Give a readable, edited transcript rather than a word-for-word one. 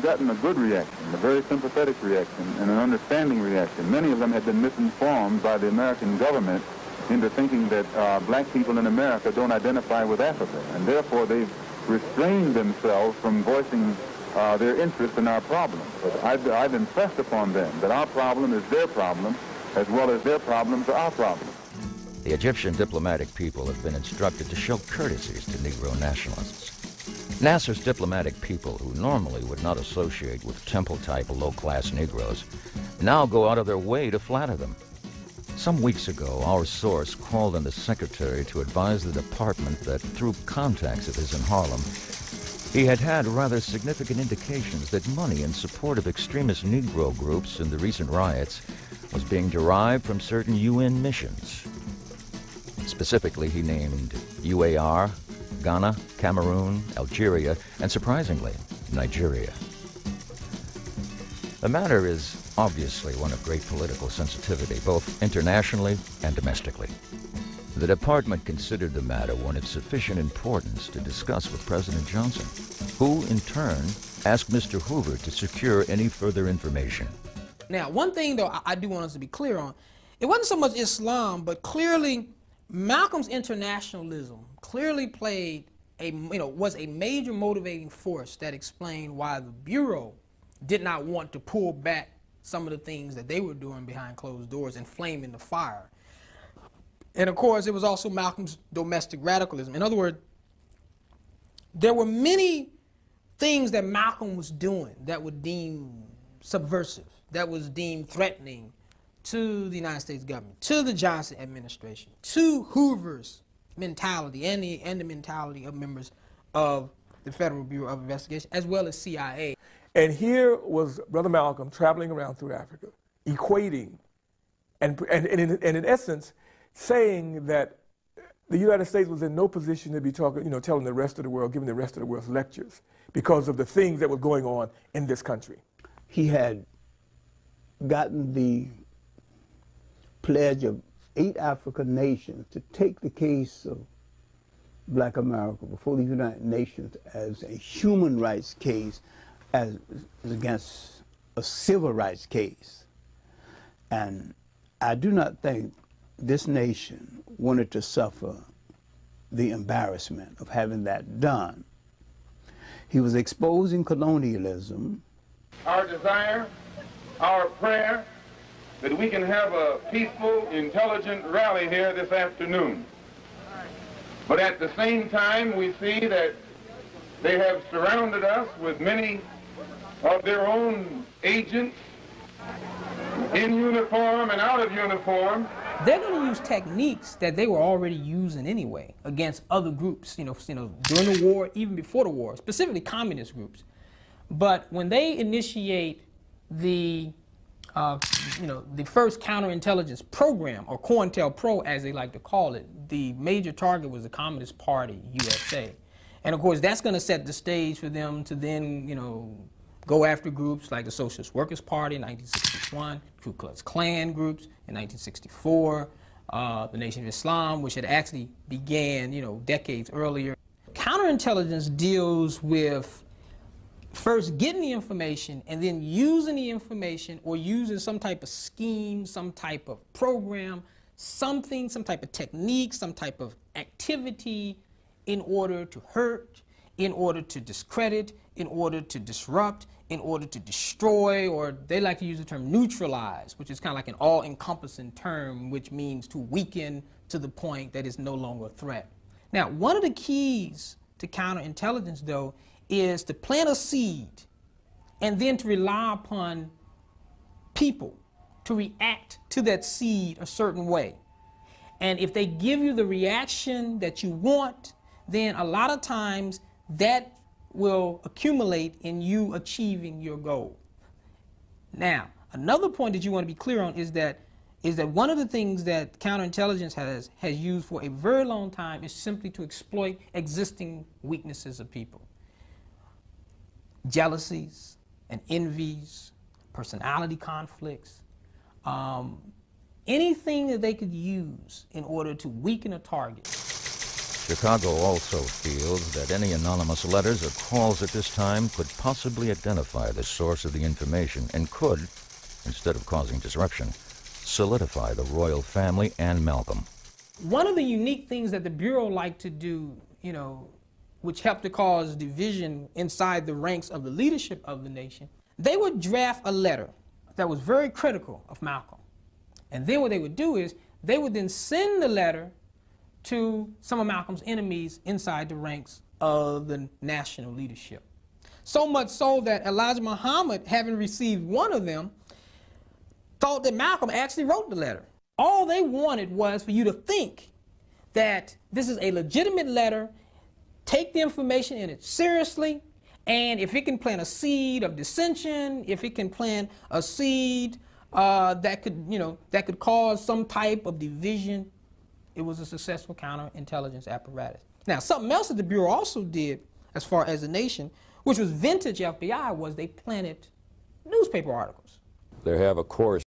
gotten a good reaction, a very sympathetic reaction, and an understanding reaction. Many of them had been misinformed by the American government into thinking that black people in America don't identify with Africa, and therefore they've restrained themselves from voicing their interest in our problem. But I've impressed upon them that our problem is their problem, as well as their problems are our problem. The Egyptian diplomatic people have been instructed to show courtesies to Negro nationalists. Nasser's diplomatic people, who normally would not associate with temple-type low-class Negroes, now go out of their way to flatter them. Some weeks ago, our source called on the secretary to advise the department that through contacts of his in Harlem, he had had rather significant indications that money in support of extremist Negro groups in the recent riots was being derived from certain UN missions. Specifically, he named UAR, Ghana, Cameroon, Algeria, and surprisingly, Nigeria. The matter is obviously one of great political sensitivity, both internationally and domestically. The department considered the matter one of sufficient importance to discuss with President Johnson, who, in turn, asked Mr. Hoover to secure any further information. Now, one thing, though, I do want us to be clear on, it wasn't so much Islam, but clearly Malcolm's internationalism clearly played was a major motivating force that explained why the Bureau did not want to pull back some of the things that they were doing behind closed doors and flaming the fire. And of course, it was also Malcolm's domestic radicalism. In other words, there were many things that Malcolm was doing that were deemed subversive, that was deemed threatening to the United States government, to the Johnson administration, to Hoover's mentality and the mentality of members of the Federal Bureau of Investigation, as well as CIA. And here was Brother Malcolm traveling around through Africa, equating, and in essence, saying that the United States was in no position to be talking, telling the rest of the world, giving the rest of the world lectures because of the things that were going on in this country. He had gotten the pledge of 8 African nations to take the case of Black America before the United Nations as a human rights case as against a civil rights case. And I do not think this nation wanted to suffer the embarrassment of having that done. He was exposing colonialism. Our desire, our prayer, that we can have a peaceful, intelligent rally here this afternoon. But at the same time, we see that they have surrounded us with many of their own agents in uniform and out of uniform. They're going to use techniques that they were already using anyway against other groups, during the war, even before the war, specifically communist groups. But when they initiate the first counterintelligence program, or COINTELPRO as they like to call it, the major target was the Communist Party, USA. And of course, that's going to set the stage for them to then, go after groups like the Socialist Workers' Party in 1961, Ku Klux Klan groups in 1964, the Nation of Islam, which had actually began, decades earlier. Counterintelligence deals with first getting the information and then using the information, or using some type of scheme, some type of program, some type of technique, some type of activity in order to hurt, in order to discredit, in order to disrupt, in order to destroy, or they like to use the term neutralize, which is kind of like an all-encompassing term, which means to weaken to the point that it's no longer a threat. Now, one of the keys to counterintelligence, though, is to plant a seed and then to rely upon people to react to that seed a certain way. And if they give you the reaction that you want, then a lot of times that will accumulate in you achieving your goal. Now, another point that you want to be clear on is that one of the things that counterintelligence has used for a very long time is simply to exploit existing weaknesses of people. Jealousies and envies, personality conflicts, anything that they could use in order to weaken a target. Chicago also feels that any anonymous letters or calls at this time could possibly identify the source of the information and could, instead of causing disruption, solidify the royal family and Malcolm. One of the unique things that the Bureau liked to do, you know, which helped to cause division inside the ranks of the leadership of the nation, they would draft a letter that was very critical of Malcolm. And then what they would do is they would then send the letter to some of Malcolm's enemies inside the ranks of the national leadership. So much so that Elijah Muhammad, having received one of them, thought that Malcolm actually wrote the letter. All they wanted was for you to think that this is a legitimate letter, take the information in it seriously, and if it can plant a seed of dissension, if it can plant a seed that could cause some type of division, it was a successful counterintelligence apparatus. Now, something else that the Bureau also did as far as a nation, which was vintage FBI, was they planted newspaper articles. They have a course